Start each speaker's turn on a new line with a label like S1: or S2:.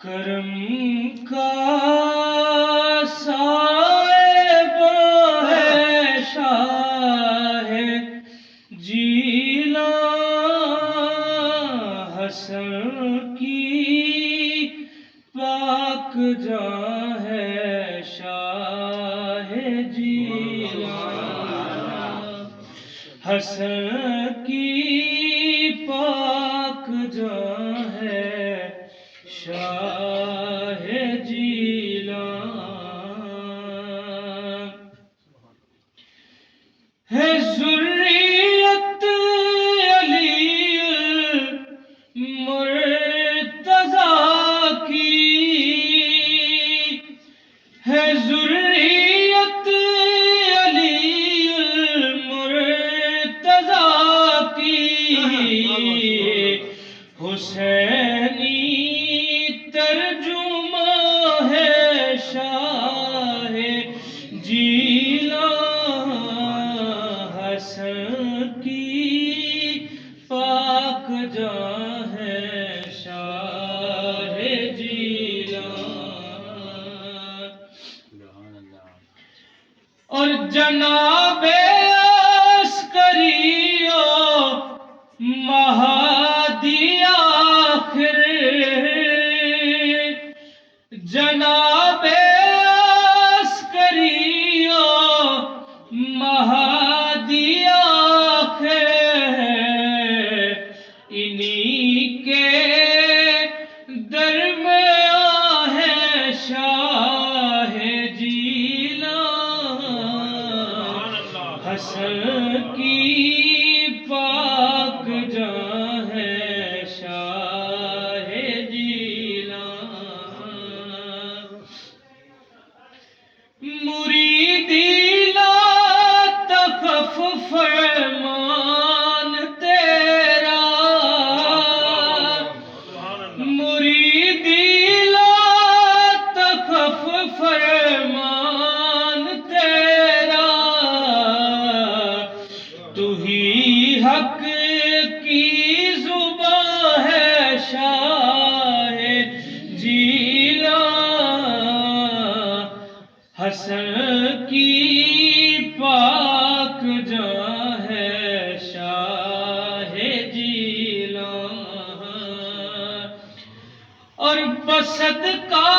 S1: کرم کا صاحب ہے شاہ جیلاں، حسن کی پاک جاں ہے شاہ جیلاں، حسن کی پاک جاں ہے شاہ جیلاں، ہے ذریت علی المرتضیٰ کی، ہے ذریت علی المرتضیٰ کی، حسینی ترجمہ ہے شاہ جیلاں، حسن کی پاک جاں ہے شاہ جیلاں، اور جناب عسکری و مہدی آخر، جناب عسکری و مہدی آخر، انہی کے درمیان ہے شاہ جیلاں، حسن کی پاک جاں ہے شاہ جیلاں، مریدی لا تخف فرمان تیرا، مریدی لا تخف فرمان تیرا، تو ہی حق کی زباں ہے شاہ جیلاں، حسن کی پاک جاں ہے شاہ جیلاں، اور بصدقہ